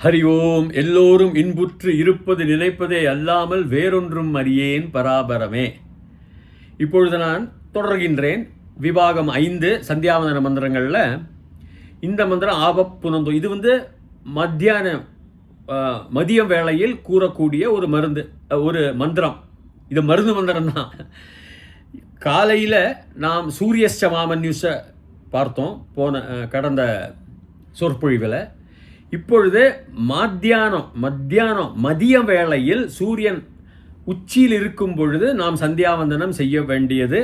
ஹரி ஓம். எல்லோரும் இன்புற்று இருப்பது நினைப்பதே அல்லாமல் வேறொன்றும் அறியேன் பராபரமே. இப்பொழுது நான் தொடர்கின்றேன். விபாகம் 5 சந்தியாவந்தன மந்திரங்களில் இந்த மந்திரம் ஆபப்புனந்தோ. இது மதியம் வேளையில் கூறக்கூடிய ஒரு மந்திரம். இது மருந்து மந்திரம் தான். காலையில் நாம் சூரியஸ்ச மாமன்யுஸை பார்த்தோம் கடந்த சொற்பொழிவில். இப்பொழுது மதிய வேளையில் சூரியன் உச்சியில் இருக்கும் பொழுது நாம் சந்தியாவந்தனம் செய்ய வேண்டியது.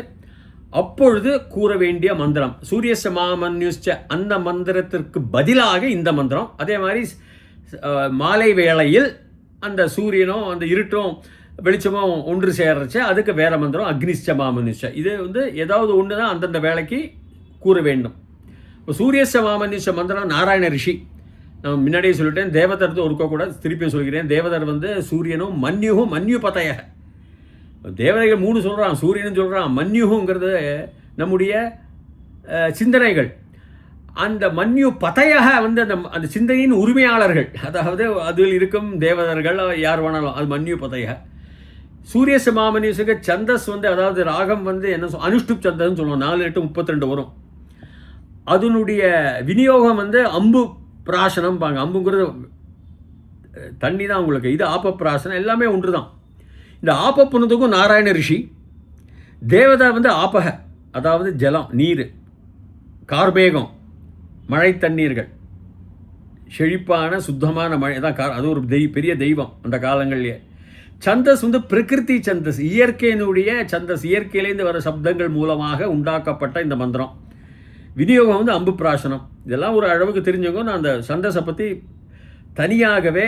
அப்பொழுது கூற வேண்டிய மந்திரம் சூரியஸ்ச மாமன்யுஷ்ச, அந்த மந்திரத்திற்கு பதிலாக இந்த மந்திரம். அதே மாதிரி மாலை வேளையில் அந்த சூரியனும் அந்த இருட்டும் வெளிச்சமும் ஒன்று சேர்றச்சு அதுக்கு வேற மந்திரம் அக்னிஷ்ச மாமன்யுஷ்ச. இது ஏதாவது ஒன்று தான் அந்தந்த வேலைக்கு கூற வேண்டும். இப்போ சூரியஸ்ச மாமன்யுஷ்ச மந்திரம் நாராயண ரிஷி. நான் முன்னாடியே சொல்லிட்டேன், தேவதர் ஒருக்க திருப்பியும் சொல்கிறேன். தேவதர் சூரியனும் மன்யு பதைய. தேவதைகள் 3 சொல்கிறான், சூரியனும் சொல்கிறான். மன்யுங்கிறது நம்முடைய சிந்தனைகள். அந்த மன்யு பதையாக அந்த சிந்தனையின் உரிமையாளர்கள், அதாவது அதில் இருக்கும் தேவதர்கள் யார் வேணாலும், அது மன்யு பதைய. சூரியஸ்ச மாமன்யுசுக்கு சந்தஸ் அதாவது ராகம் என்ன அனுஷ்டுப் சந்தஸ்ன்னு சொல்லுவோம். 4-8-32 வரும். அதனுடைய விநியோகம் அம்பு பிராசனம் பாங்க. அம்புங்கிறது தண்ணி தான் உங்களுக்கு. இது ஆப்ப பிராசனம், எல்லாமே ஒன்று தான். இந்த ஆப்பப்புனதுக்கும் நாராயண ரிஷி. தேவதா ஆப்பக, அதாவது ஜலம், நீர், கார்மேகம், மழை தண்ணீர்கள், செழிப்பான சுத்தமான மழை தான். அது ஒரு பெரிய தெய்வம் அந்த காலங்கள்லேயே. சந்தஸ் பிரகிருதி சந்தஸ், இயற்கையினுடைய சந்தஸ், இயற்கையிலேருந்து வர சப்தங்கள் மூலமாக உண்டாக்கப்பட்ட இந்த மந்திரம். விநியோகம் அம்பு பிராசனம். இதெல்லாம் ஒரு அளவுக்கு தெரிஞ்சவங்க. நான் அந்த சந்தஸை பற்றி தனியாகவே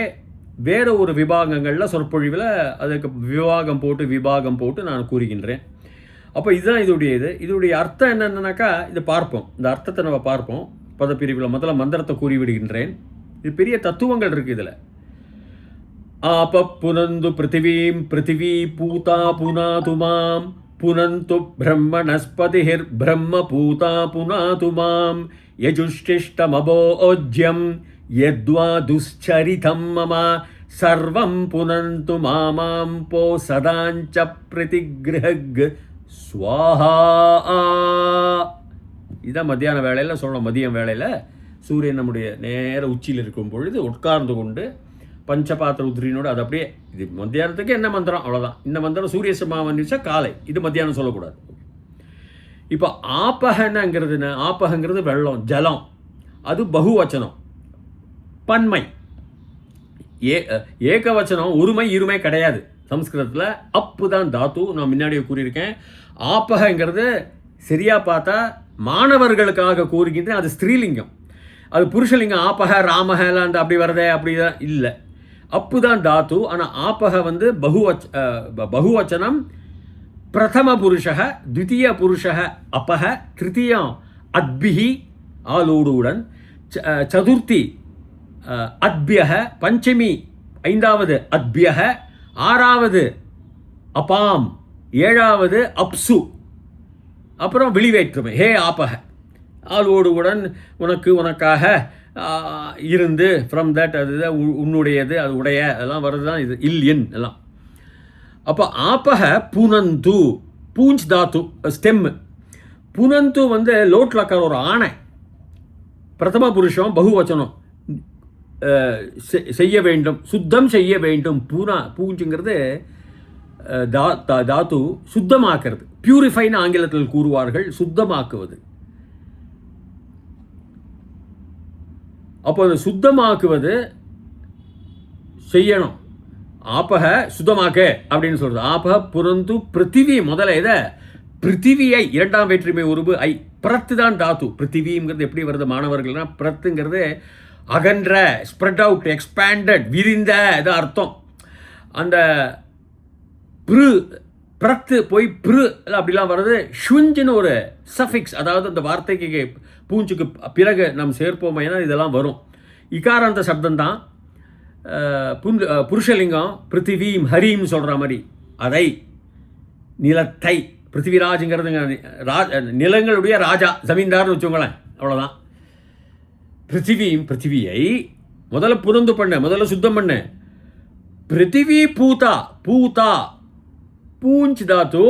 வேறு ஒரு விபாகங்களில் சொற்பொழிவில் அதுக்கு விபாகம் போட்டு நான் கூறுகின்றேன். அப்போ இதுதான் இதோடைய அர்த்தம் என்னென்னாக்கா இது பார்ப்போம். இந்த அர்த்தத்தை நம்ம பார்ப்போம் பதப்பிரிவில். முதல்ல மந்திரத்தை கூறிவிடுகின்றேன். இது பெரிய தத்துவங்கள் இருக்குது இதில். ஆப புனந்து பிருத்திவீம் பிருத்திவி பூதா புனாது மாம் புனந்து பிரம்மணஸ்பதிர் பிரம்ம பூதா புனாது மாம் யஜுஷ்டிஷ்டமபோஜ்யம் யத்வா துஷ்சரிதம் மம சர்வம் புனந்து மாமாம் போ சதாஞ்ச பிரதிகிரஹக் ஸ்வாஹா. இதான் மத்தியான வேளையில் சொல்லணும். மதியம் வேளையில் சூரியன் நம்முடைய நேர உச்சியில் இருக்கும் பொழுது உட்கார்ந்து கொண்டு பஞ்சபாத்திர உத்ரினோடு அது அப்படியே. இது மத்தியானத்துக்கு என்ன மந்திரம், அவ்வளோதான். இந்த மந்திரம் சூரியஸ்ச மாமன்யுஷ்ச காலை. இது மத்தியானம் சொல்லக்கூடாது. இப்போ ஆப்பகங்கிறது வெள்ளம், ஜலம். அது பகுவச்சனம், பன்மை. ஏகவச்சனம், ஒருமை இருமை கிடையாது சம்ஸ்கிருதத்தில். அப்பு தான் தாத்து. நான் முன்னாடியே கூறியிருக்கேன். ஆப்பகங்கிறது சரியாக பார்த்தா மாணவர்களுக்காக கூறுகின்றேன். அது ஸ்திரீலிங்கம். அது புருஷலிங்கம். ஆப்பக ராமகலாம் அந்த அப்படி வரதே அப்படிதான் இல்லை. அப்பு தான் தாத்து. ஆனால் ஆப்பக பகுவச்சனம். பிரதம புருஷக, த்விதீய புருஷக அப்பக, திருத்தீயம் அத்பிஹி ஆலோடுடன், சதுர்த்தி அத்பியக, பஞ்சமி 5வது அத்பியக, 6வது அபாம், 7வது அப்சு. அப்புறம் விழிவேற்றுமை. ஹே ஆப்பக, ஆளோடுடன், உனக்காக இருந்து, ஃப்ரம் தட், அதுதான் உன்னுடையது, அது உடைய, அதெல்லாம் வருது தான் இது இல்யன் எல்லாம். அப்போ ஆப்பக புனந்து, பூஞ்ச் தாத்து, ஸ்டெம். புனந்து லோட்லக்கார ஒரு ஆணை. பிரதம புருஷம், பகுவச்சனம். செய்ய வேண்டும், சுத்தம் செய்ய வேண்டும். பூஞ்சுங்கிறது தாத்து, சுத்தமாக்குறது. பியூரிஃபைன்னு ஆங்கிலத்தில் கூறுவார்கள், சுத்தமாக்குவது. அப்போ அது சுத்தமாக்குவது செய்யணும். ஆப்பக சுத்தமாக்க அப்படின்னு சொல்றது. ஆப்பக புரந்து பிருத்திவி. முதல்ல இதை பிருத்திவியை 2ஆம் வேற்றுமை உருவு ஐ. பிரத்து தான் தாத்து. பிருத்திவிங்கிறது எப்படி வருது மாணவர்கள்னா, பிரத்துங்கிறது அகன்ற, ஸ்ப்ரெட் அவுட், எக்ஸ்பேண்டட், விரிந்த, இது அர்த்தம். அந்த பிரத்து போய் அப்படிலாம் வருது. ஷுஞ்சுன்னு ஒரு சஃபிக்ஸ், அதாவது அந்த வார்த்தைக்கு பூஞ்சுக்கு பிறகு நாம் சேர்ப்போம். ஏன்னா இதெல்லாம் வரும். இகாராந்த சப்தம் தான். புருஷலிங்கம். பிருத்திவீம் ஹரீம் சொல்கிற மாதிரி. அதை நிலத்தை, பிருத்திவிராஜுங்கிறது நிலங்களுடைய ராஜா, ஜமீன்தார்னு வச்சுக்கோங்களேன், அவ்வளோதான். பிருத்திவியை முதல்ல புனந்து பண்ண, முதல்ல சுத்தம் பண்ண. பிருத்திவி பூதா, பூதா பூஞ்ச் தாத்து,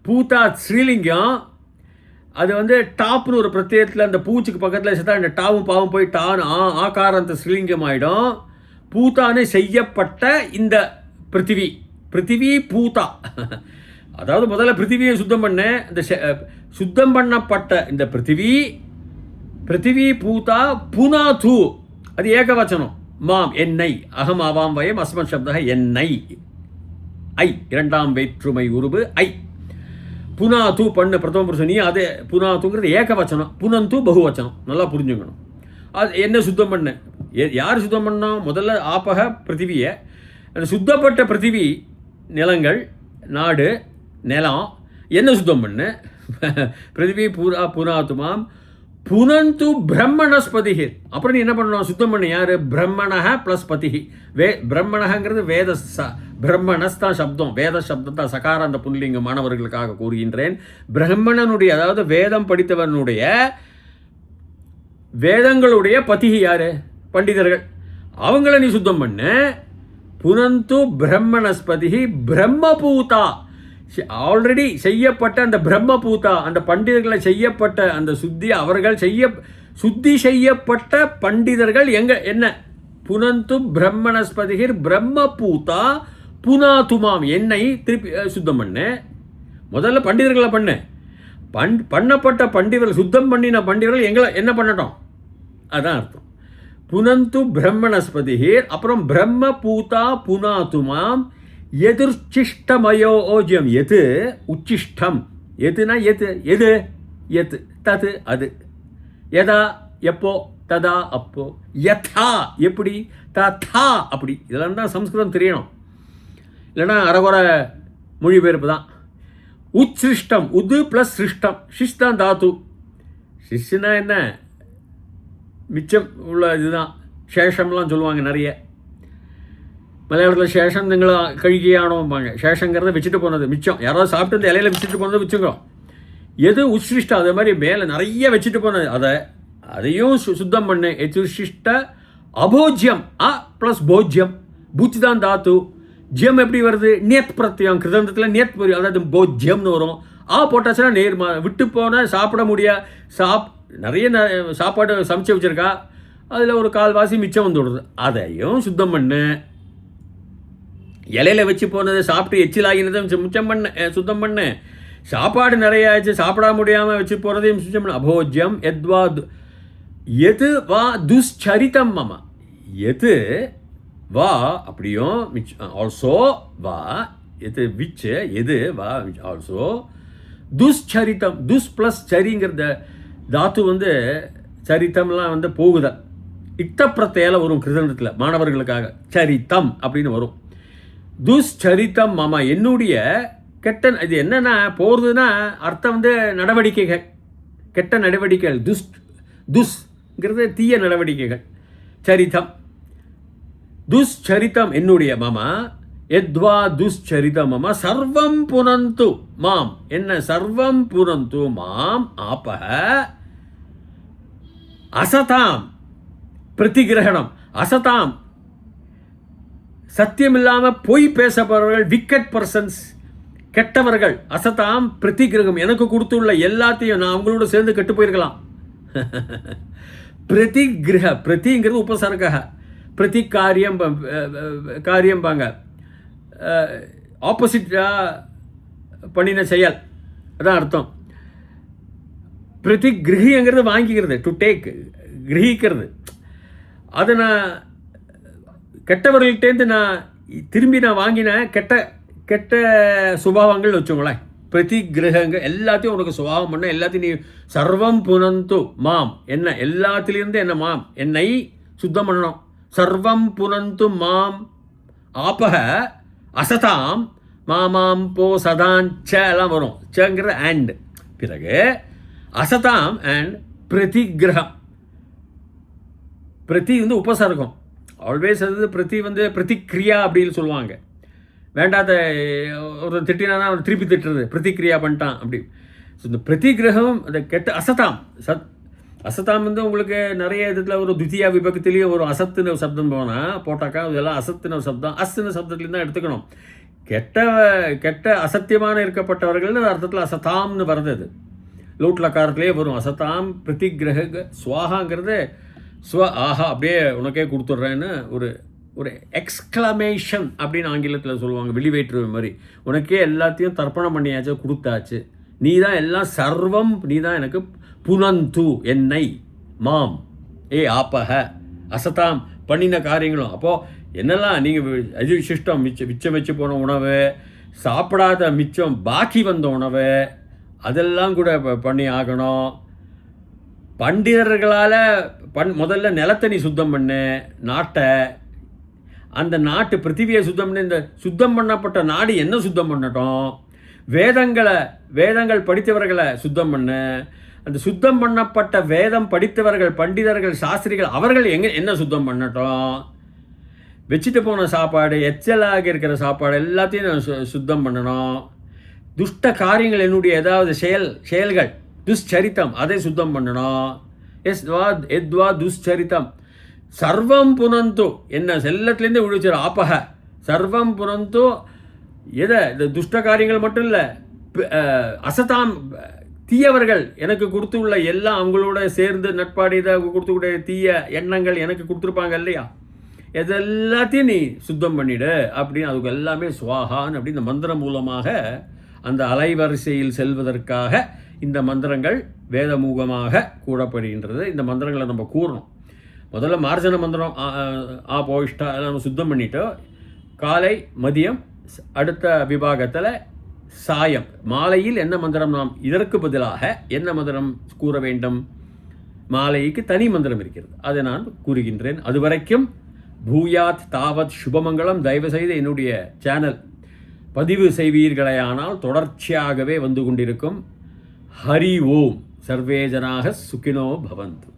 பூதா ஸ்ரீலிங்கம். அது வந்து டாப்னு ஒரு பிரத்யேகத்தில் அந்த பூச்சிக்கு பக்கத்தில் சேர்த்தா இந்த டாவும் பாவும் போய் டான் ஆகாரந்த ஸ்ரீலிங்கம் ஆகிடும். பூத்தானு செய்யப்பட்ட இந்த பிருத்திவி, பிருத்திவி பூதா. அதாவது முதல்ல பிருத்திவியை சுத்தம் பண்ண, இந்த சுத்தம் பண்ணப்பட்ட இந்த பிருத்திவி, பிருத்திவி பூதா புனாது, அது ஏகவச்சனம். மாம் என்னை, அகம் ஆவாம் வயம் அஸ்மத் சப்தக என்னை, ஐ இரண்டாம் வேற்றுமை உருவு ஐ. புனாது பண்ணு பிரதம புருஷனி, அது புனாதுங்கிறது ஏகவச்சனம், புனந்து பகுவச்சனம். நல்லா புரிஞ்சுக்கணும். அது என்ன சுத்தம் பண்ண, யார் சுத்தம் பண்ணோம்? முதல்ல ஆப்பக பிருத்திவியை, அந்த சுத்தப்பட்ட பிருத்திவி நிலங்கள், நாடு, நிலம் என்ன சுத்தம் பண்ணு? பிருத்திவி பூரா புனாத்துமாம் புனந்து பிரம்மணஸ்பதிகி. அப்புறம் நீ என்ன பண்ணணும்? சுத்தம் பண்ணு. யார்? பிரம்மணஹ ப்ளஸ் பதிகி. பிரம்மணங்கிறது வேத, பிரம்மணஸ் தான் சப்தம், வேத சப்தம் தான் சகார. அந்த புல்லிங்க மாணவர்களுக்காக கூறுகின்றேன். பிரம்மணனுடைய, அதாவது வேதம் படித்தவனுடைய, வேதங்களுடைய பதிகி யாரு? பண்டிதர்கள். அவங்கள நீ சுத்தம் பண்ணு. புனந்து பிரம்மணஸ்பதிகி பிரம்மபூதா, ஆல்ரெடி செய்யப்பட்ட அந்த பிரம்மபூதா, அந்த பண்டிதர்களை செய்யப்பட்ட அந்த சுத்தி, அவர்கள் சுத்தி செய்யப்பட்ட பண்டிதர்கள் எங்க என்ன? புனந்து பிரம்மணஸ்பதிகிர் பிரம்மபூதா புனாதுமாம், என்னை திருப்பி சுத்தம் பண்ணு. முதல்ல பண்டிதர்களை பண்ணு. பண்ணப்பட்ட பண்டிதர்கள், சுத்தம் பண்ணின பண்டிதர்கள் எங்களை என்ன பண்ணட்டும்? அதான் அர்த்தம். புனந்து பிரம்மணஸ்பதிகிர், அப்புறம் பிரம்மபூதா புனாதுமாம் எதிர்ச்சிஷ்டமயோ ஓஜியம். எது உச்சிஷ்டம், எதுனா எது, எது எது, தது அது, எதா எப்போ, ததா அப்போ, யதா எப்படி, ததா அப்படி. இதெல்லாம் தான் சம்ஸ்கிருதம் தெரியணும், இல்லைன்னா அறகுறை மொழிபெயர்ப்பு தான். உச்சிஷ்டம், உது ப்ளஸ் சிருஷ்டம், ஷிஷ்தான் தாத்து. ஷிஷ்னா என்ன? மிச்சம் உள்ள இதுதான். சேஷம்லாம் சொல்லுவாங்க நிறைய. மலையாளத்தில் சேஷம் நீங்கள கழுகியானோம்பாங்க. சேஷங்கிறத வச்சுட்டு போனது, மிச்சம். யாராவது சாப்பிட்டு இந்த இலையில வச்சுட்டு போனதை வச்சுக்கோ. எது உச்சிஷ்டம், அதே மாதிரி மேலே நிறைய வச்சுட்டு போனது, அதையும் சுத்தம் பண்ணு. எதிர்ஷிஷ்ட அபோஜ்யம், அ ப்ளஸ் போஜ்யம், பூச்சி தான் தாத்து. ஜியம் எப்படி வருது? நியத் பிரத்யம், கிருதந்தத்தில் நியத் வரும், அதாவது போஜ்யம்னு வரும். போட்டாச்சுன்னா நேர்மா விட்டு போனால் சாப்பிட முடியாது. நிறைய சாப்பாடு சமைச்சு வச்சுருக்கா, அதில் ஒரு கால்வாசி மிச்சம் வந்து விடுறது, அதையும் சுத்தம் பண்ணு. இலையில வச்சு போனது, சாப்பிட்டு எச்சில் ஆகினதை மிச்சம் பண்ண, சுத்தம் பண்ணு. சாப்பாடு நிறைய ஆச்சு, சாப்பிட முடியாமல் வச்சு போகிறதையும் சுத்தம் பண்ணு. அபோஜ்யம் எத்வா எது வா துஷ்சரிதம் மம, எது வா அப்படியும் ஆல்சோ வா, எது விச், எது வா ஆல்சோ துஷ்சரிதம். துஷ் ப்ளஸ் சரிங்கிறத தாத்து வந்து சரித்தம்லாம் வந்து போகுதல், இட்ட பிரத்தையால் வரும் கிருதந்தத்தில் மாணவர்களுக்காக. சரித்தம் அப்படின்னு வரும். துஷ்சரித்தம் மம, என்னுடைய கெட்ட, இது என்னன்னா போகிறதுனா அர்த்தம் வந்து நடவடிக்கைகள், கெட்ட நடவடிக்கைகள். துஷ்ங்கிறது தீய நடவடிக்கைகள். சரித்தம், துஷ்சரித்தம் என்னுடைய மம, எத்வா துஷ்சரிதம் மம சர்வம் புனந்து மாம், என்ன சர்வம் புனந்து மாம் ஆபஹ அசதாம் பிரதிகிரகணம். அசதாம் சத்தியம் இல்லாமல் பொய் பேசப்படுறவர்கள், விக்கெட் பர்சன்ஸ், கெட்டவர்கள். அசதாம் பிரதிகிரகம், எனக்கு கொடுத்துள்ள எல்லாத்தையும் நான் அவங்களோட சேர்ந்து கெட்டு போயிருக்கலாம். பிரதிகிரக, பிரதிங்கிறது உபசர்க, பிரதி காரியம், காரியம்பாங்க ஆப்போசிட்டாக பண்ணின செயல், அதான் அர்த்தம். பிரதிகிரகிங்கிறது வாங்கிக்கிறது, டு டேக், கிரகிக்கிறது. அதை நான் கெட்டவர்கள்ட்டேருந்து நான் திரும்பி நான் வாங்கின கெட்ட சுபாவங்கள் வச்சுங்களேன். பிரதிகிரகங்கள் எல்லாத்தையும் உனக்கு சுபாவம் பண்ண, எல்லாத்தையும் நீ சர்வம் புனந்து மாம், என்ன எல்லாத்திலிருந்து என்ன மாம், என்னை சுத்தம் பண்ணணும். சர்வம் புனந்து மாம் ஆபக அசதாம் மாமாம் போ சதாஞ்ச எல்லாம் வரும். சங்கிறது அண்ட், பிறகு அசதாம் அண்ட் பிரதிகிரகம். பிரதி வந்து உபசர்க்கம், ஆல்வேஸ் அது பிரதி வந்து பிரதிக்ரியா அப்படின்னு சொல்லுவாங்க. வேண்டாத ஒரு திட்டினா அவர் திருப்பி திட்டுறது, பிரதிக்ரியா பண்ணிட்டான் அப்படி. ஸோ இந்த பிரதிகிரகம், அந்த கெட்ட அசதாம் அசத்தாம் வந்து உங்களுக்கு நிறைய இதில் ஒரு துத்தியா விபக்திலேயே ஒரு அசத்துன சப்தம் போட்டாக்கா இதெல்லாம் அசத்துன சப்தம் அஸ்துன சப்தத்துலேருந்து தான் எடுத்துக்கணும். கெட்ட அசத்தியமான இருக்கப்பட்டவர்கள்னு அர்த்தத்தில் அசதாம்னு வருது. அது லூட்லக்காரத்திலே வரும். அசதாம் பிரதிகிரக சுவாகாங்கிறது ஆஹா அப்படியே உனக்கே கொடுத்துட்றேன்னு ஒரு எக்ஸ்க்ளமேஷன் அப்படின்னு ஆங்கிலத்தில் சொல்லுவாங்க, வெளிவேற்று மாதிரி. உனக்கே எல்லாத்தையும் தர்ப்பணம் பண்ணியாச்சு, கொடுத்தாச்சு, நீ தான் எல்லாம் சர்வம், நீ தான் எனக்கு புனந்து என்னை மாம் ஏ ஆப்பக அசதாம் பண்ணின காரியங்களும். அப்போது என்னெல்லாம் நீங்கள் அதிவிசிஷ்டம் மிச்சம் வச்சு போன உணவு, சாப்பிடாத மிச்சம் பாக்கி வந்த உணவு, அதெல்லாம் கூட பண்ணி ஆகணும். பண்டிதர்களால் முதல்ல நிலத்தை நீ சுத்தம் பண்ணு, நாட்டை, அந்த நாட்டு பிருத்திவியை சுத்தம் பண்ணி, இந்த சுத்தம் பண்ணப்பட்ட நாடு என்ன சுத்தம் பண்ணட்டும், வேதங்கள் படித்தவர்களை சுத்தம் பண்ணு, அந்த சுத்தம் பண்ணப்பட்ட வேதம் படித்தவர்கள் பண்டிதர்கள் சாஸ்திரிகள் அவர்கள் என்ன சுத்தம் பண்ணட்டும், வச்சுட்டு போன சாப்பாடு எச்சலாக இருக்கிற சாப்பாடு எல்லாத்தையும் சுத்தம் பண்ணணும். துஷ்ட காரியங்கள் என்னுடைய ஏதாவது செயல்கள் துஷ்சரித்தம் அதை சுத்தம் பண்ணணும். எத்வா துஷ்சரித்தம் சர்வம் புனந்து என்ன செல்லத்துலேருந்து விழிச்சிரு ஆப்பக சர்வம் புனந்து. எதை இந்த துஷ்ட காரியங்கள் மட்டும் இல்லை, அசதாம் தீயவர்கள் எனக்கு கொடுத்துள்ள எல்லாம் அவங்களோட சேர்ந்து நட்பாடி இதை கொடுத்துக்கூடிய தீய எண்ணங்கள் எனக்கு கொடுத்துருப்பாங்க இல்லையா, எதெல்லாத்தையும் நீ சுத்தம் பண்ணிடு அப்படின்னு அதுக்கு எல்லாமே சுவாகான்னு அப்படி இந்த மந்திரம் மூலமாக அந்த அலைவரிசையில் செல்வதற்காக இந்த மந்திரங்கள் வேதமூகமாக கூடப்படுகின்றது. இந்த மந்திரங்களை நம்ம கூறணும். முதல்ல மார்ஜன மந்திரம் போயிஷ்டா நம்ம சுத்தம் பண்ணிட்டோம். காலை மதியம் அடுத்த விபாகத்தில் சாயம் மாலையில் என்ன மந்திரம் நாம் இதற்கு பதிலாக என்ன மந்திரம் கூற வேண்டும், மாலைக்கு தனி மந்திரம் இருக்கிறது, அதை நான் கூறுகின்றேன். அதுவரைக்கும் பூயாத் தாவத் சுபமங்கலம். தயவுசெய்து என்னுடைய சேனல் பதிவு செய்வீர்களேயானால் தொடர்ச்சியாகவே வந்து கொண்டிருக்கும். ஹரி ஓம். சர்வே ஜனாக சுகினோ பவந்து.